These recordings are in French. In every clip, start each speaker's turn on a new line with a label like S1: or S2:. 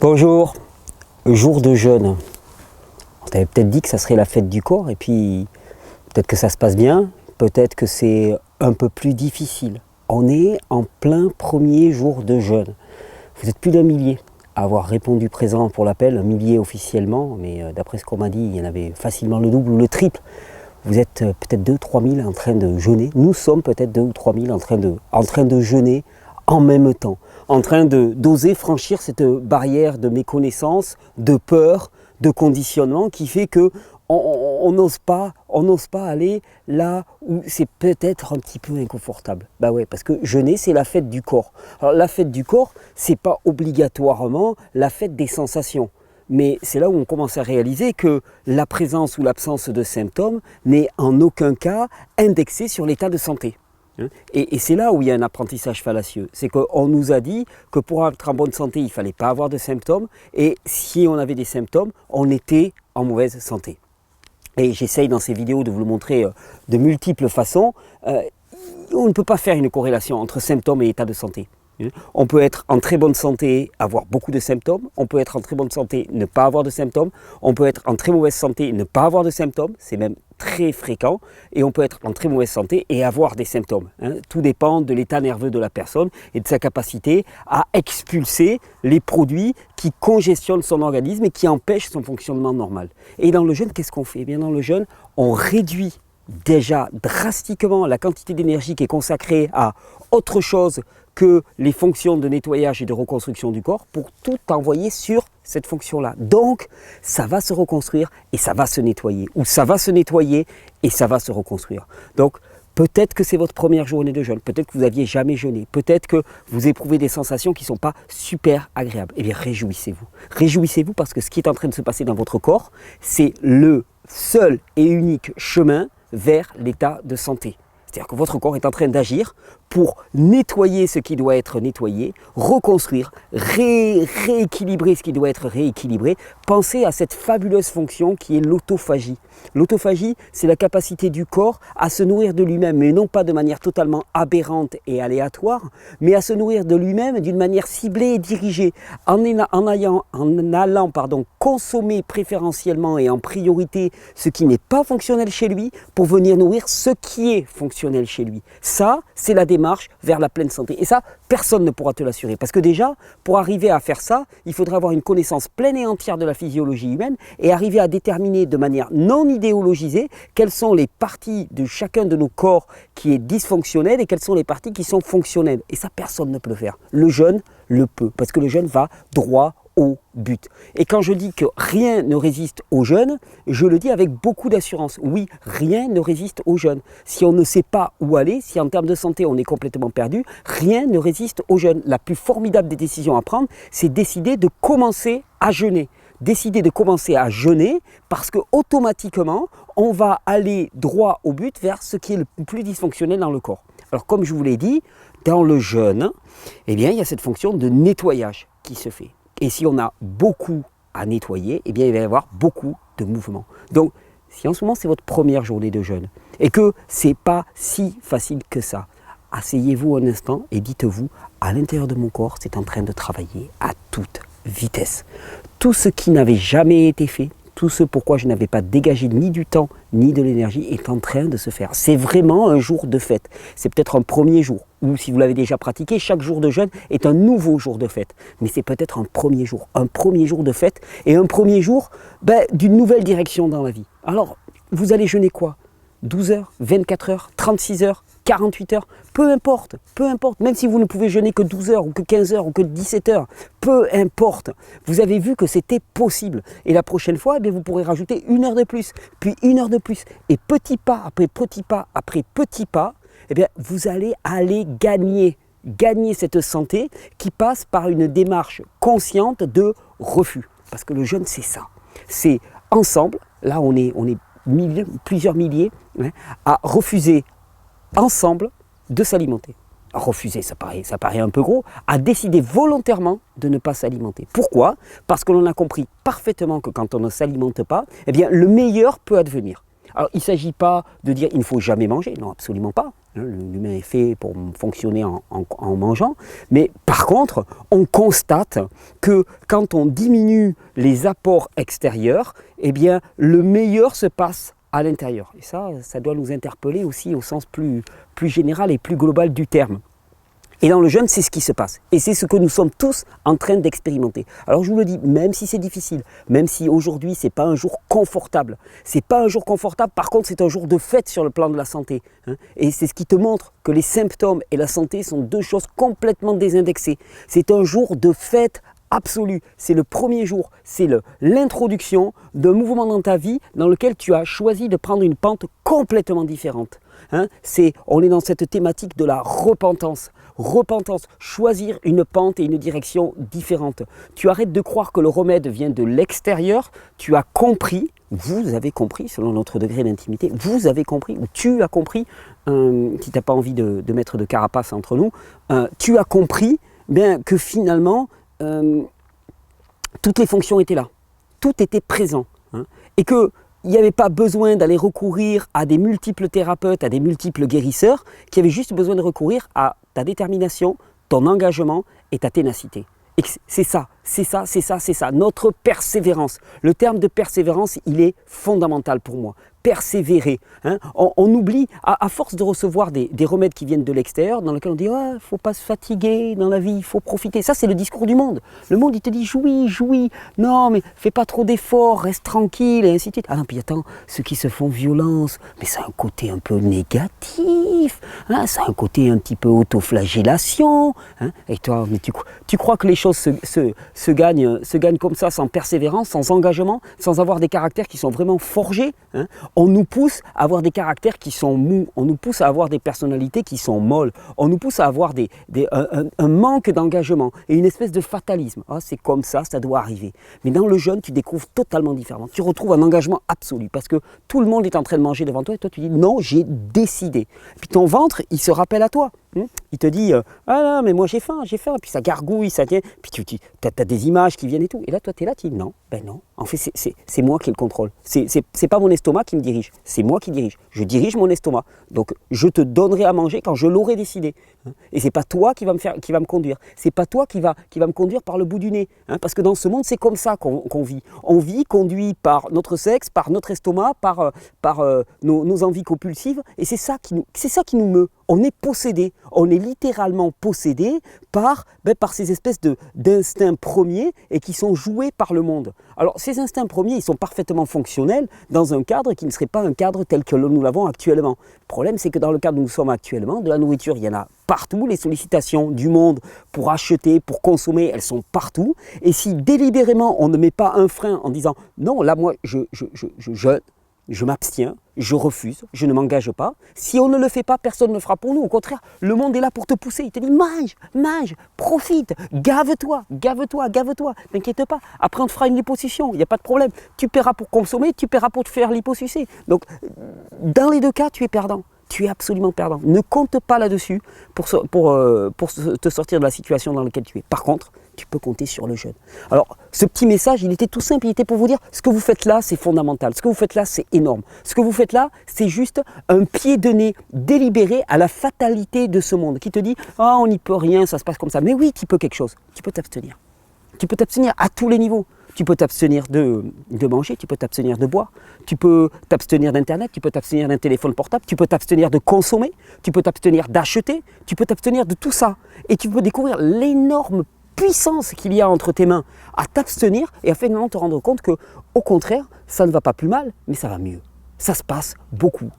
S1: Bonjour, jour de jeûne. On t'avait peut-être dit que ça serait la fête du corps et puis peut-être que ça se passe bien, peut-être que c'est un peu plus difficile. On est en plein premier jour de jeûne. Vous êtes plus d'un millier à avoir répondu présent pour l'appel, un millier officiellement, mais d'après ce qu'on m'a dit, il y en avait facilement le double ou le triple. Vous êtes peut-être 2-3 000 en train de jeûner. Nous sommes peut-être 2 ou 3 000 en train de jeûner en même temps, en train d'oser franchir cette barrière de méconnaissance, de peur, de conditionnement qui fait que on n'ose pas aller là où c'est peut-être un petit peu inconfortable. Bah ouais, parce que jeûner, c'est la fête du corps. Alors la fête du corps, c'est pas obligatoirement la fête des sensations. Mais c'est là où on commence à réaliser que la présence ou l'absence de symptômes n'est en aucun cas indexée sur l'état de santé. Et c'est là où il y a un apprentissage fallacieux. C'est qu'on nous a dit que pour être en bonne santé, il ne fallait pas avoir de symptômes. Et si on avait des symptômes, on était en mauvaise santé. Et j'essaye dans ces vidéos de vous le montrer de multiples façons. On ne peut pas faire une corrélation entre symptômes et état de santé. On peut être en très bonne santé, avoir beaucoup de symptômes. On peut être en très bonne santé, ne pas avoir de symptômes. On peut être en très mauvaise santé, ne pas avoir de symptômes. C'est même très fréquent. Et on peut être en très mauvaise santé et avoir des symptômes. Tout dépend de l'état nerveux de la personne et de sa capacité à expulser les produits qui congestionnent son organisme et qui empêchent son fonctionnement normal. Et dans le jeûne, qu'est-ce qu'on fait? Eh bien, dans le jeûne, on réduit déjà drastiquement la quantité d'énergie qui est consacrée à autre chose que les fonctions de nettoyage et de reconstruction du corps pour tout envoyer sur cette fonction-là. Donc, ça va se reconstruire et ça va se nettoyer. Ou ça va se nettoyer et ça va se reconstruire. Donc, peut-être que c'est votre première journée de jeûne. Peut-être que vous n'aviez jamais jeûné. Peut-être que vous éprouvez des sensations qui ne sont pas super agréables. Eh bien, réjouissez-vous. Réjouissez-vous parce que ce qui est en train de se passer dans votre corps, c'est le seul et unique chemin vers l'état de santé. C'est-à-dire que votre corps est en train d'agir pour nettoyer ce qui doit être nettoyé, reconstruire, rééquilibrer ce qui doit être rééquilibré. Pensez à cette fabuleuse fonction qui est l'autophagie. L'autophagie, c'est la capacité du corps à se nourrir de lui-même, mais non pas de manière totalement aberrante et aléatoire, mais à se nourrir de lui-même d'une manière ciblée et dirigée, en allant consommer préférentiellement et en priorité ce qui n'est pas fonctionnel chez lui pour venir nourrir ce qui est fonctionnel chez lui. Ça, c'est la démarche vers la pleine santé. Et ça, personne ne pourra te l'assurer. Parce que déjà, pour arriver à faire ça, il faudra avoir une connaissance pleine et entière de la physiologie humaine et arriver à déterminer de manière non idéologisée quelles sont les parties de chacun de nos corps qui est dysfonctionnel et quelles sont les parties qui sont fonctionnelles. Et ça, personne ne peut le faire. Le jeûne le peut, parce que le jeûne va droit au but. Et quand je dis que rien ne résiste au jeûne, je le dis avec beaucoup d'assurance. Oui, rien ne résiste au jeûne. Si on ne sait pas où aller, si en termes de santé on est complètement perdu, rien ne résiste au jeûne. La plus formidable des décisions à prendre, c'est décider de commencer à jeûner. Décider de commencer à jeûner parce que automatiquement, on va aller droit au but vers ce qui est le plus dysfonctionnel dans le corps. Alors comme je vous l'ai dit, dans le jeûne, eh bien, il y a cette fonction de nettoyage qui se fait. Et si on a beaucoup à nettoyer, eh bien, il va y avoir beaucoup de mouvements. Donc, si en ce moment c'est votre première journée de jeûne et que ce n'est pas si facile que ça, asseyez-vous un instant et dites-vous, à l'intérieur de mon corps, c'est en train de travailler à toute vitesse. Tout ce qui n'avait jamais été fait, tout ce pourquoi je n'avais pas dégagé ni du temps ni de l'énergie est en train de se faire. C'est vraiment un jour de fête. C'est peut-être un premier jour. Ou si vous l'avez déjà pratiqué, chaque jour de jeûne est un nouveau jour de fête. Mais c'est peut-être un premier jour de fête et un premier jour d'une nouvelle direction dans la vie. Alors, vous allez jeûner quoi? 12 heures, 24 heures, 36 heures, 48 heures, peu importe, même si vous ne pouvez jeûner que 12 heures ou que 15 heures ou que 17 heures, peu importe. Vous avez vu que c'était possible. Et la prochaine fois, vous pourrez rajouter 1 heure de plus, puis 1 heure de plus. Et petit pas après petit pas après petit pas, vous allez gagner cette santé qui passe par une démarche consciente de refus. Parce que le jeûne, c'est ça. C'est ensemble, là on est plusieurs milliers, à refuser ensemble de s'alimenter. Refuser, ça paraît un peu gros, à décider volontairement de ne pas s'alimenter. Pourquoi? Parce que l'on a compris parfaitement que quand on ne s'alimente pas, le meilleur peut advenir. Alors il ne s'agit pas de dire il ne faut jamais manger, non absolument pas. L'humain est fait pour fonctionner en mangeant. Mais par contre, on constate que quand on diminue les apports extérieurs, eh bien, le meilleur se passe à l'intérieur. Et ça doit nous interpeller aussi au sens plus général et plus global du terme. Et dans le jeûne, c'est ce qui se passe. Et c'est ce que nous sommes tous en train d'expérimenter. Alors je vous le dis, même si c'est difficile, même si aujourd'hui ce n'est pas un jour confortable, c'est pas un jour confortable, par contre c'est un jour de fête sur le plan de la santé. Et c'est ce qui te montre que les symptômes et la santé sont deux choses complètement désindexées. C'est un jour de fête absolue. C'est le premier jour, c'est l'introduction d'un mouvement dans ta vie dans lequel tu as choisi de prendre une pente complètement différente. On est dans cette thématique de la repentance. Repentance, choisir une pente et une direction différente. Tu arrêtes de croire que le remède vient de l'extérieur, tu as compris, vous avez compris, selon notre degré d'intimité, vous avez compris, ou tu as compris, si tu n'as pas envie de mettre de carapace entre nous, tu as compris que finalement, toutes les fonctions étaient là, tout était présent, et que il n'y avait pas besoin d'aller recourir à des multiples thérapeutes, à des multiples guérisseurs, qui avaient juste besoin de recourir à ta détermination, ton engagement et ta ténacité. Et c'est ça, notre persévérance. Le terme de persévérance, il est fondamental pour moi. Persévérer. On oublie, à force de recevoir des remèdes qui viennent de l'extérieur, dans lesquels on dit il ne faut pas se fatiguer dans la vie, il faut profiter. Ça, c'est le discours du monde. Le monde, il te dit jouis, non, mais fais pas trop d'efforts, reste tranquille, et ainsi de suite. Ah non, puis attends, ceux qui se font violence, mais ça a un côté un peu négatif, ça a un côté un petit peu autoflagellation. Et toi, mais tu crois que les choses se gagnent comme ça, sans persévérance, sans engagement, sans avoir des caractères qui sont vraiment forgés. On nous pousse à avoir des caractères qui sont mous, on nous pousse à avoir des personnalités qui sont molles, on nous pousse à avoir un manque d'engagement et une espèce de fatalisme. C'est comme ça doit arriver. Mais dans le jeûne, tu découvres totalement différemment. Tu retrouves un engagement absolu parce que tout le monde est en train de manger devant toi et toi tu dis non, j'ai décidé. Et puis ton ventre, il se rappelle à toi. Il te dit ah non, mais moi j'ai faim, et puis ça gargouille, ça tient, puis tu as des images qui viennent et tout. Et là, toi, tu es là, tu dis non, non. En fait, c'est moi qui ai le contrôle. C'est pas mon estomac qui me dirige, c'est moi qui dirige. Je dirige mon estomac. Donc, je te donnerai à manger quand je l'aurai décidé. Et c'est pas toi qui va me conduire. C'est pas toi qui va me conduire par le bout du nez. Parce que dans ce monde, c'est comme ça qu'on vit. On vit conduit par notre sexe, par notre estomac, par nos envies compulsives. Et c'est ça qui nous meut. On est possédé, on est littéralement possédé par ces espèces d'instincts premiers et qui sont joués par le monde. Alors ces instincts premiers, ils sont parfaitement fonctionnels dans un cadre qui ne serait pas un cadre tel que nous l'avons actuellement. Le problème, c'est que dans le cadre où nous sommes actuellement, de la nourriture, il y en a partout, les sollicitations du monde pour acheter, pour consommer, elles sont partout. Et si délibérément on ne met pas un frein en disant non, là moi je m'abstiens, je refuse, je ne m'engage pas. Si on ne le fait pas, personne ne le fera pour nous. Au contraire, le monde est là pour te pousser. Il te dit mange, profite, gave-toi. T'inquiète pas. Après, on te fera une liposuction. Il n'y a pas de problème. Tu paieras pour consommer, tu paieras pour te faire liposucer. Donc, dans les deux cas, tu es perdant. Tu es absolument perdant. Ne compte pas là-dessus pour te sortir de la situation dans laquelle tu es. Par contre, tu peux compter sur le jeûne. Alors, ce petit message, il était tout simple, il était pour vous dire, ce que vous faites là, c'est fondamental. Ce que vous faites là, c'est énorme. Ce que vous faites là, c'est juste un pied de nez délibéré à la fatalité de ce monde, qui te dit, on n'y peut rien, ça se passe comme ça. Mais oui, tu peux quelque chose. Tu peux t'abstenir. Tu peux t'abstenir à tous les niveaux. Tu peux t'abstenir de manger, tu peux t'abstenir de boire, tu peux t'abstenir d'Internet, tu peux t'abstenir d'un téléphone portable, tu peux t'abstenir de consommer, tu peux t'abstenir d'acheter, tu peux t'abstenir de tout ça. Et tu peux découvrir l'énorme puissance qu'il y a entre tes mains à t'abstenir et à finalement te rendre compte que, au contraire, ça ne va pas plus mal, mais ça va mieux. Ça se passe beaucoup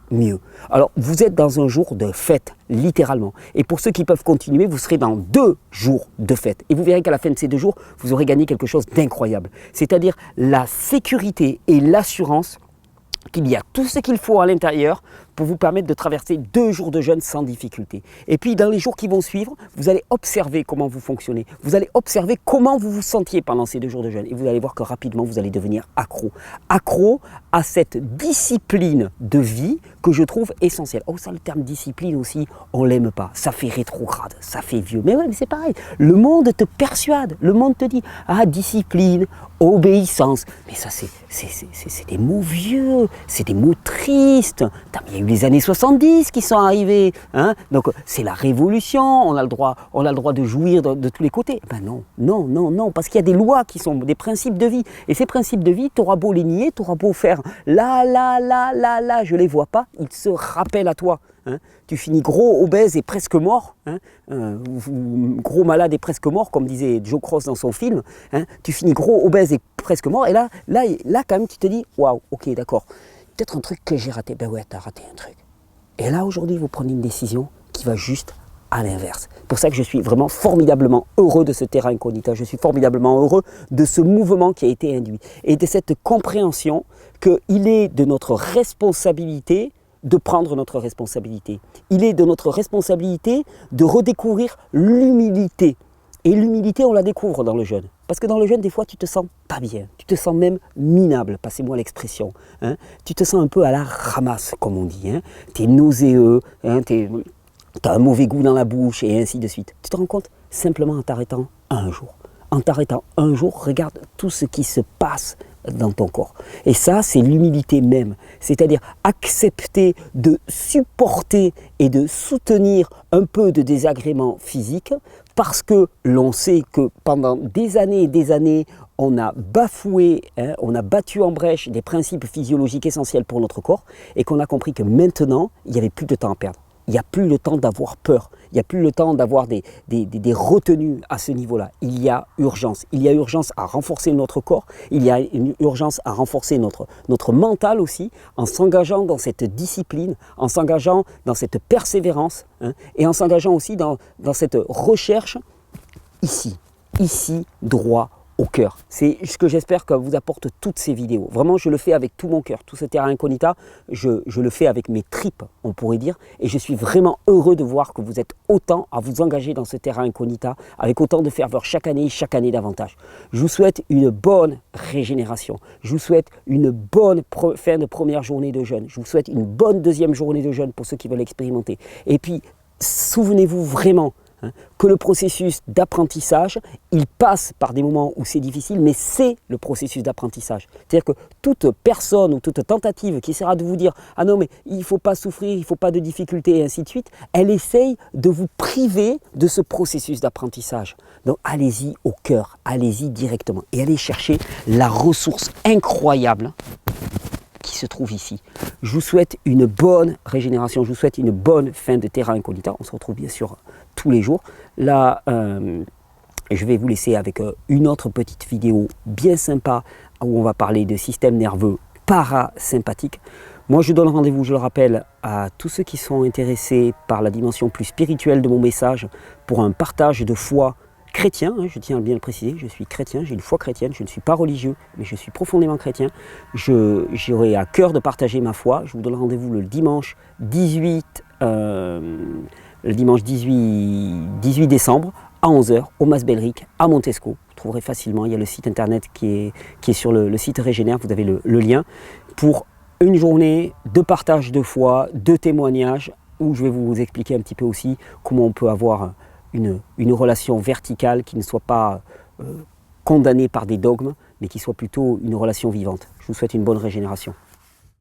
S1: mieux. Alors, vous êtes dans un jour de fête, littéralement. Et pour ceux qui peuvent continuer, vous serez dans 2 jours de fête. Et vous verrez qu'à la fin de ces 2 jours, vous aurez gagné quelque chose d'incroyable. C'est-à-dire la sécurité et l'assurance qu'il y a tout ce qu'il faut à l'intérieur pour vous permettre de traverser 2 jours de jeûne sans difficulté. Et puis dans les jours qui vont suivre, vous allez observer comment vous fonctionnez. Vous allez observer comment vous vous sentiez pendant ces 2 jours de jeûne. Et vous allez voir que rapidement, vous allez devenir accro. Accro à cette discipline de vie que je trouve essentielle. Oh, ça, le terme discipline aussi, on ne l'aime pas. Ça fait rétrograde, ça fait vieux. Mais ouais, mais c'est pareil. Le monde te persuade. Le monde te dit, discipline, obéissance. Mais ça, c'est des mots vieux. C'est des mots tristes. Il y a eu les années 70 qui sont arrivées. Hein. Donc c'est la révolution, on a le droit de jouir de tous les côtés. Ben non, non, non, non, parce qu'il y a des lois qui sont des principes de vie. Et ces principes de vie, tu auras beau les nier, tu auras beau faire là, je ne les vois pas, ils se rappellent à toi. Hein. Tu finis gros, obèse et presque mort, hein. Gros malade et presque mort, comme disait Joe Cross dans son film. Hein. Tu finis gros, obèse et presque mort, et là quand même, tu te dis, waouh, ok, d'accord, peut-être un truc que j'ai raté. Ben ouais, tu as raté un truc. Et là, aujourd'hui, vous prenez une décision qui va juste à l'inverse. C'est pour ça que je suis vraiment formidablement heureux de ce terrain incognita. Je suis formidablement heureux de ce mouvement qui a été induit et de cette compréhension qu'il est de notre responsabilité de prendre notre responsabilité. Il est de notre responsabilité de redécouvrir l'humilité. Et l'humilité, on la découvre dans le jeûne. Parce que dans le jeûne, des fois, tu te sens pas bien. Tu te sens même minable, passez-moi l'expression. Hein. Tu te sens un peu à la ramasse, comme on dit. Hein. Tu es nauséeux, hein, tu as un mauvais goût dans la bouche, et ainsi de suite. Tu te rends compte simplement en t'arrêtant un jour. En t'arrêtant un jour, regarde tout ce qui se passe dans ton corps. Et ça, c'est l'humilité même. C'est-à-dire accepter de supporter et de soutenir un peu de désagrément physique parce que l'on sait que pendant des années et des années, on a bafoué, hein, on a battu en brèche des principes physiologiques essentiels pour notre corps et qu'on a compris que maintenant, il n'y avait plus de temps à perdre. Il n'y a plus le temps d'avoir peur, il n'y a plus le temps d'avoir des retenues à ce niveau-là. Il y a urgence. Il y a urgence à renforcer notre corps, il y a une urgence à renforcer notre mental aussi, en s'engageant dans cette discipline, en s'engageant dans cette persévérance, hein, et en s'engageant aussi dans cette recherche ici, droit au cœur. C'est ce que j'espère que vous apporte toutes ces vidéos. Vraiment, je le fais avec tout mon cœur. Tout ce terrain incognita, je le fais avec mes tripes, on pourrait dire. Et je suis vraiment heureux de voir que vous êtes autant à vous engager dans ce terrain incognita, avec autant de ferveur chaque année davantage. Je vous souhaite une bonne régénération. Je vous souhaite une bonne fin de première journée de jeûne. Je vous souhaite une bonne deuxième journée de jeûne pour ceux qui veulent expérimenter. Et puis, souvenez-vous vraiment, hein, que le processus d'apprentissage, il passe par des moments où c'est difficile, mais c'est le processus d'apprentissage. C'est-à-dire que toute personne ou toute tentative qui essaiera de vous dire « Ah non, mais il ne faut pas souffrir, il ne faut pas de difficultés » et ainsi de suite, elle essaye de vous priver de ce processus d'apprentissage. Donc allez-y au cœur, allez-y directement et allez chercher la ressource incroyable qui se trouve ici. Je vous souhaite une bonne régénération, je vous souhaite une bonne fin de terrain incognita. On se retrouve bien sûr tous les jours. Là, je vais vous laisser avec une autre petite vidéo bien sympa où on va parler de système nerveux parasympathique. Moi, je donne rendez-vous, je le rappelle, à tous ceux qui sont intéressés par la dimension plus spirituelle de mon message pour un partage de foi chrétien, hein, je tiens à bien le préciser, je suis chrétien, j'ai une foi chrétienne, je ne suis pas religieux, mais je suis profondément chrétien. J'aurai à cœur de partager ma foi. Je vous donne rendez-vous le dimanche 18 décembre à 11h au Mas Belric à Montesco. Vous trouverez facilement, il y a le site internet qui est sur le site Régénère, vous avez le lien pour une journée de partage de foi, de témoignages, où je vais vous expliquer un petit peu aussi comment on peut avoir une relation verticale qui ne soit pas condamnée par des dogmes, mais qui soit plutôt une relation vivante. Je vous souhaite une bonne régénération.